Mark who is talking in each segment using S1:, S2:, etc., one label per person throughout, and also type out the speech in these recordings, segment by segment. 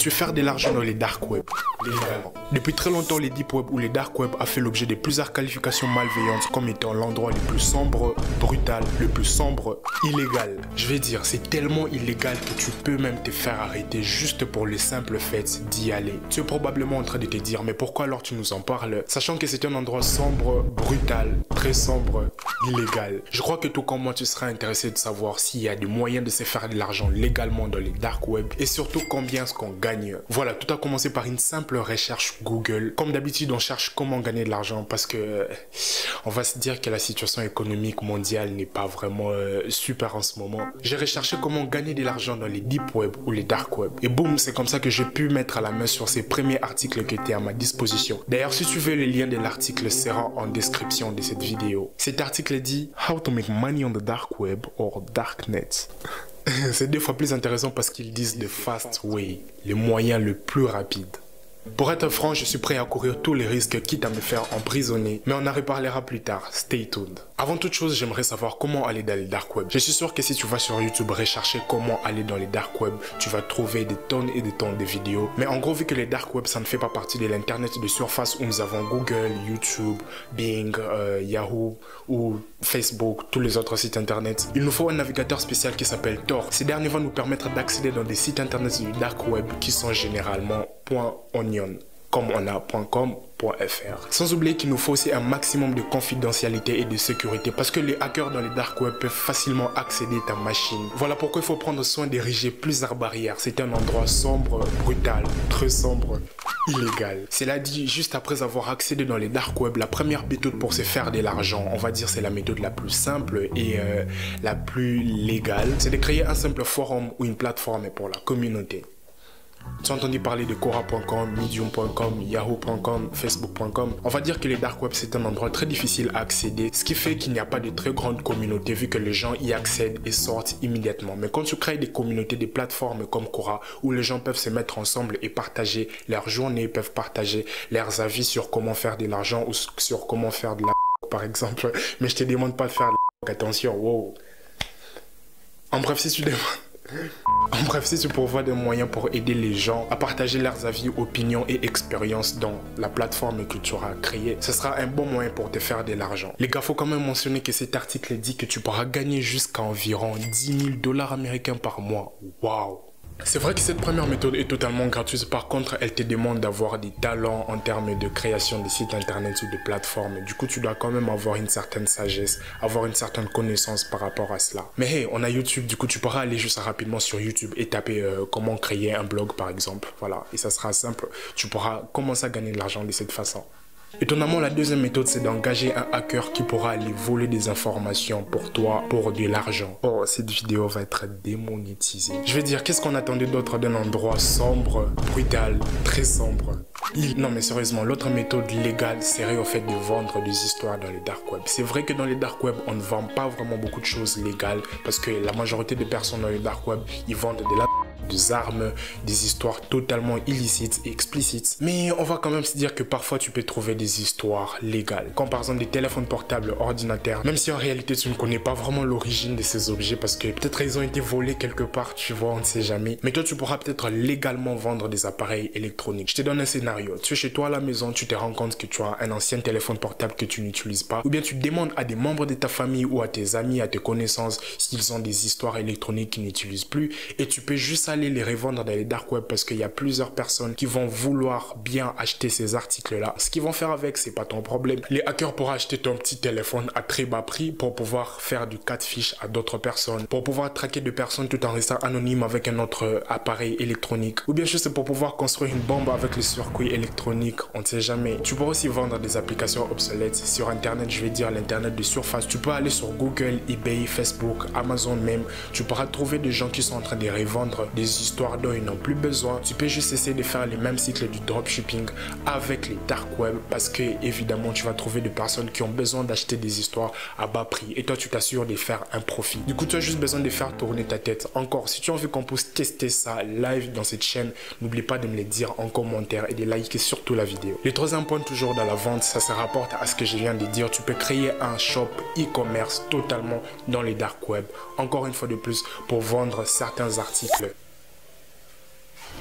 S1: tu veux faire de l'argent dans les dark web, légalement. Depuis très longtemps, les deep web ou les dark web a fait l'objet de plusieurs qualifications malveillantes comme étant l'endroit le plus sombre, brutal, le plus sombre, illégal. Je vais dire, c'est tellement illégal que tu peux même te faire arrêter juste pour le simple fait d'y aller. Tu es probablement en train de te dire, mais pourquoi alors tu nous en parles? Sachant que c'est un endroit sombre, brutal, très sombre, illégal. Je crois que tout comme moi, tu seras intéressé de savoir s'il y a des moyens de se faire de l'argent légalement dans les dark web et surtout combien est-ce qu'on gagne. Voilà, tout a commencé par une simple recherche Google. Comme d'habitude, on cherche comment gagner de l'argent parce que on va se dire que la situation économique mondiale n'est pas vraiment super en ce moment. J'ai recherché comment gagner de l'argent dans les deep web ou les dark web. Et boum, c'est comme ça que j'ai pu mettre la main sur ces premiers articles qui étaient à ma disposition. D'ailleurs, si tu veux, le lien de l'article sera en description de cette vidéo. Cet article dit « How to make money on the dark web or darknet ». C'est 2 fois plus intéressant parce qu'ils disent « the fast way », le moyen le plus rapide. Pour être franc, je suis prêt à courir tous les risques quitte à me faire emprisonner, mais on en reparlera plus tard, stay tuned. Avant toute chose, j'aimerais savoir comment aller dans les dark web. Je suis sûr que si tu vas sur YouTube rechercher comment aller dans les dark web, tu vas trouver des tonnes et des tonnes de vidéos. Mais en gros, vu que les dark web, ça ne fait pas partie de l'internet de surface où nous avons Google, YouTube, Bing, Yahoo ou Facebook, tous les autres sites internet, il nous faut un navigateur spécial qui s'appelle Tor. Ces derniers vont nous permettre d'accéder dans des sites internet du dark web qui sont généralement .onion, comme on a .com.fr. Sans oublier qu'il nous faut aussi un maximum de confidentialité et de sécurité parce que les hackers dans les dark web peuvent facilement accéder à ta machine. Voilà pourquoi il faut prendre soin d'ériger plusieurs barrières. C'est un endroit sombre, brutal, très sombre, illégal. Cela dit, juste après avoir accédé dans les dark web, la première méthode pour se faire de l'argent, on va dire c'est la méthode la plus simple et la plus légale, c'est de créer un simple forum ou une plateforme pour la communauté. Tu as entendu parler de Quora.com, Medium.com, Yahoo.com, Facebook.com. On va dire que les dark web c'est un endroit très difficile à accéder, ce qui fait qu'il n'y a pas de très grande communauté vu que les gens y accèdent et sortent immédiatement. Mais quand tu crées des communautés, des plateformes comme Quora où les gens peuvent se mettre ensemble et partager leur journée, peuvent partager leurs avis sur comment faire de l'argent ou sur comment faire de la par exemple. Mais je te demande pas de faire de la attention, wow. En bref, si tu demandes... En bref, si tu pourvois des moyens pour aider les gens à partager leurs avis, opinions et expériences dans la plateforme que tu auras créée, ce sera un bon moyen pour te faire de l'argent. Les gars, faut quand même mentionner que cet article dit que tu pourras gagner jusqu'à environ 10 000 $ américains par mois. Waouh! C'est vrai que cette première méthode est totalement gratuite, par contre elle te demande d'avoir des talents en termes de création de sites internet ou de plateformes. Du coup tu dois quand même avoir une certaine sagesse, avoir une certaine connaissance par rapport à cela. Mais hey, on a YouTube, du coup tu pourras aller juste rapidement sur YouTube et taper comment créer un blog par exemple. Voilà, et ça sera simple, tu pourras commencer à gagner de l'argent de cette façon. Étonnamment, la deuxième méthode, c'est d'engager un hacker qui pourra aller voler des informations pour toi, pour de l'argent. Oh, cette vidéo va être démonétisée. Je vais dire, qu'est-ce qu'on attendait d'autre d'un endroit sombre, brutal, très sombre? Non mais sérieusement, l'autre méthode légale serait au fait de vendre des histoires dans les dark web. C'est vrai que dans les dark web, on ne vend pas vraiment beaucoup de choses légales parce que la majorité des personnes dans les dark web, ils vendent de la... des armes, des histoires totalement illicites et explicites. Mais on va quand même se dire que parfois tu peux trouver des histoires légales, comme par exemple des téléphones portables, ordinateurs, même si en réalité tu ne connais pas vraiment l'origine de ces objets parce que peut-être ils ont été volés quelque part, tu vois, on ne sait jamais. Mais toi tu pourras peut-être légalement vendre des appareils électroniques. Je te donne un scénario, tu es chez toi à la maison, tu te rends compte que tu as un ancien téléphone portable que tu n'utilises pas, ou bien tu demandes à des membres de ta famille ou à tes amis, à tes connaissances s'ils ont des histoires électroniques qu'ils n'utilisent plus et tu peux juste aller les revendre dans les dark web parce qu'il y a plusieurs personnes qui vont vouloir bien acheter ces articles là. Ce qu'ils vont faire avec, c'est pas ton problème. Les hackers pourront acheter ton petit téléphone à très bas prix pour pouvoir faire du catfish à d'autres personnes, pour pouvoir traquer des personnes tout en restant anonyme avec un autre appareil électronique, ou bien juste pour pouvoir construire une bombe avec le circuit électronique, on ne sait jamais. Tu peux aussi vendre des applications obsolètes sur internet, je vais dire l'internet de surface. Tu peux aller sur Google, eBay, Facebook, Amazon même, tu pourras trouver des gens qui sont en train de revendre des histoires dont ils n'ont plus besoin. Tu peux juste essayer de faire les mêmes cycles du dropshipping avec les dark web parce que évidemment tu vas trouver des personnes qui ont besoin d'acheter des histoires à bas prix et toi tu t'assures de faire un profit. Du coup tu as juste besoin de faire tourner ta tête. Encore, si tu as envie qu'on puisse tester ça live dans cette chaîne, n'oublie pas de me le dire en commentaire et de liker surtout la vidéo. Le troisième point, toujours dans la vente, ça se rapporte à ce que je viens de dire. Tu peux créer un shop e-commerce totalement dans les dark web, encore une fois de plus, pour vendre certains articles.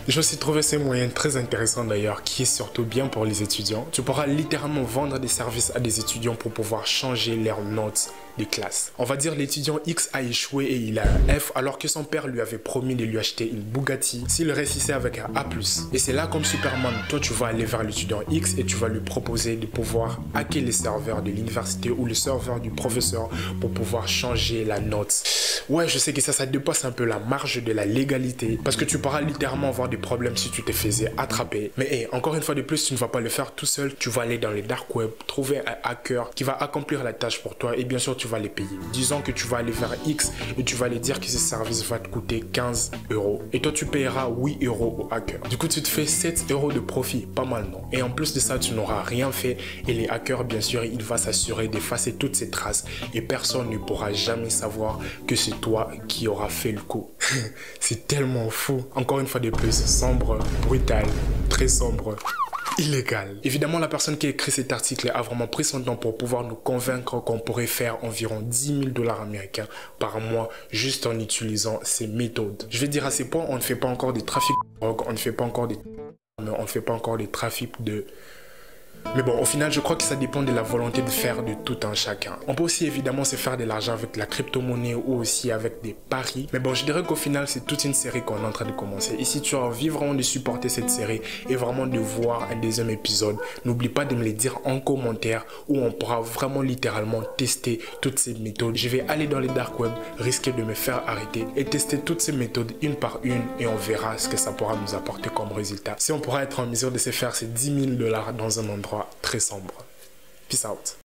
S1: J'ai aussi trouvé ces moyens très intéressants d'ailleurs, qui est surtout bien pour les étudiants. Tu pourras littéralement vendre des services à des étudiants pour pouvoir changer leurs notes de classe. On va dire l'étudiant X a échoué et il a un F alors que son père lui avait promis de lui acheter une Bugatti s'il réussissait avec un A+. Et c'est là comme Superman, toi tu vas aller vers l'étudiant X et tu vas lui proposer de pouvoir hacker les serveurs de l'université ou le serveur du professeur pour pouvoir changer la note. Ouais, je sais que ça dépasse un peu la marge de la légalité parce que tu pourras littéralement avoir des problèmes si tu te faisais attraper. Mais hey, encore une fois de plus, tu ne vas pas le faire tout seul. Tu vas aller dans les dark web, trouver un hacker qui va accomplir la tâche pour toi et bien sûr tu vas les payer. Disons que tu vas aller vers X et tu vas lui dire que ce service va te coûter 15 € et toi tu payeras 8 € au hacker. Du coup tu te fais 7 € de profit, pas mal non? Et en plus de ça tu n'auras rien fait et les hackers bien sûr il va s'assurer d'effacer toutes ces traces et personne ne pourra jamais savoir que c'est toi qui aura fait le coup. C'est tellement fou. Encore une fois de plus, sombre, brutal, très sombre, illégal. Évidemment, la personne qui a écrit cet article a vraiment pris son temps pour pouvoir nous convaincre qu'on pourrait faire environ 10 000 $ américains par mois juste en utilisant ces méthodes. Je vais dire à ces points, on ne fait pas encore des trafics de drogue, on ne fait pas encore des trafics de... Mais bon, au final, je crois que ça dépend de la volonté de faire de tout un chacun. On peut aussi évidemment se faire de l'argent avec la crypto-monnaie ou aussi avec des paris. Mais bon, je dirais qu'au final, c'est toute une série qu'on est en train de commencer. Et si tu as envie vraiment de supporter cette série et vraiment de voir un deuxième épisode, n'oublie pas de me le dire en commentaire où on pourra vraiment littéralement tester toutes ces méthodes. Je vais aller dans les dark web, risquer de me faire arrêter et tester toutes ces méthodes une par une et on verra ce que ça pourra nous apporter comme résultat. Si on pourra être en mesure de se faire ces 10 000 $ dans un endroit très sombre. Peace out.